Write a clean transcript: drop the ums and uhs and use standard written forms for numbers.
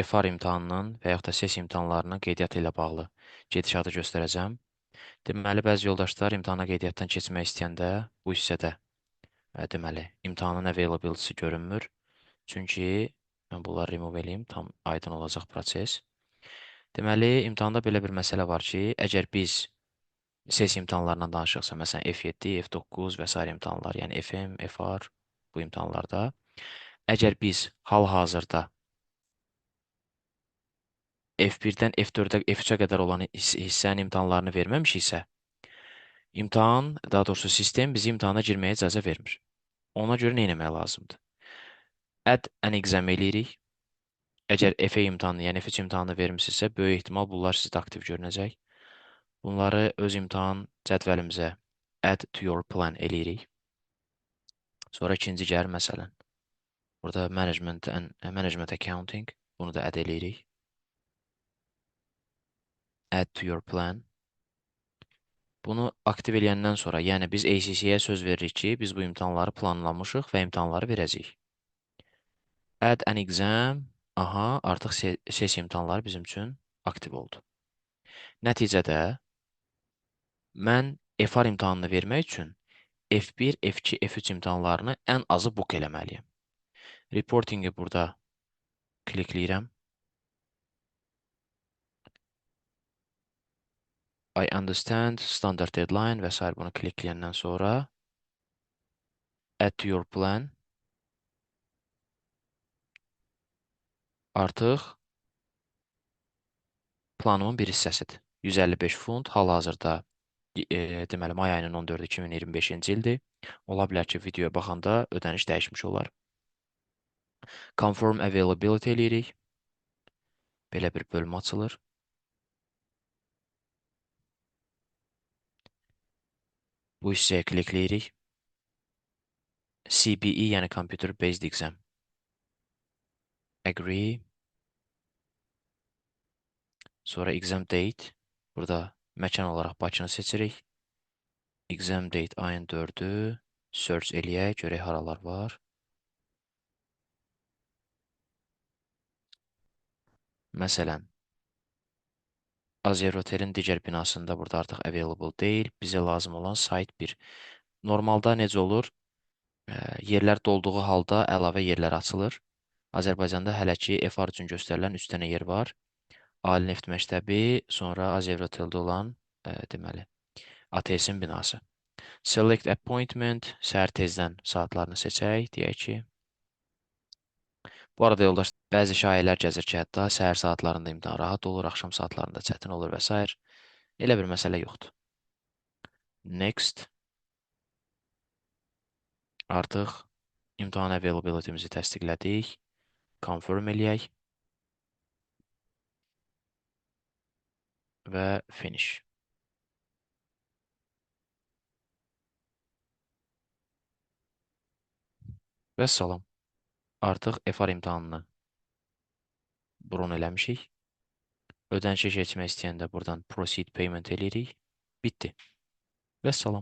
FR imtahanının və yaxud da SES imtahanlarının qeydiyyatı ilə bağlı gedişatı göstərəcəm. Deməli, bəzi yoldaşlar imtahana qeydiyyatdan keçmək istəyəndə bu hissədə, deməli, imtahanın availability görünmür. Çünki mən bunları remove eləyim, tam aydın olacaq proses. Deməli, imtahanda belə bir məsələ var ki, əgər biz SES imtahanlarından danışıqsa, məsələn, F7, F9 və s. imtahanlar, yəni FM, FR bu imtahanlarda, əgər biz hal-hazırda F1-dən F4-ə, F3-ə qədər olan hissənin imtahanlarını verməmişiksə, imtahan, daha doğrusu sistem bizi imtahana girməyə icazə vermir. Ona görə nə etmək lazımdır? Add an exam eləyirik. Əgər FA imtahanı, yəni F3 imtahanı vermisinizsə, böyük ehtimal bunlar sizdə aktiv görünəcək. Bunları öz imtahan cədvəlimizə add to your plan eləyirik. Sonra ikinci gəlir məsələn. Burada management accounting, bunu da add eləyirik. Add to your plan. Bunu aktiv eləyəndən sonra, yəni biz ACC-yə söz veririk ki, biz bu imtahanları planlamışıq və imtahanları verəcəyik. Add an exam. Aha, artıq SES imtahanları bizim üçün aktiv oldu. Nəticədə mən FR imtahanını vermək üçün F1, F2, F3 imtahanlarını ən azı book eləməliyəm. Reportingi burada klikləyirəm. I understand, standard deadline və s. bunu klikləyəndən sonra add to your plan. Artıq planımın bir hissəsidir. 155 funt hal-hazırda deməli may ayının 14-ü 2025-ci ildir. Ola bilər ki, videoya baxanda ödəniş dəyişmiş olar. Confirm availability eləyirik. Belə bir bölmə açılır. Bu hissəyə klikləyirik. CBE, yəni Computer Based Exam. Agree. Sonra exam date. Burada məkan olaraq Bakını seçirik. Exam date ayın 4-ü. Search eləyək, görək haralar var. Məsələn, Azer Otelin digər binasında burada artıq available deyil. Bizə lazım olan site 1. Normalda necə olur? Yerlər dolduğu halda əlavə yerlər açılır. Azərbaycanda hələ ki FR üçün göstərilən 3 dənə yer var. Ali Neft Məktəbi, sonra Azer Oteldə olan, deməli, ATS-in binası. Select appointment, səhər tezdən saatlarını seçək, deyək ki. Bu arada yoldaş, bəzi şayiələr gəzir ki, hətta səhər saatlarında imtahan rahat olur, axşam saatlarında çətin olur və s. Elə bir məsələ yoxdur. Next. Artıq imtahan availability-mizi təsdiqlədik. Confirm eləyək. Və finish. Və salam. Artıq FR imtahanını bron eləmişik. Ödənişə keçmək istəyəndə buradan proceed payment eləyirik. Bitdi. Və salam.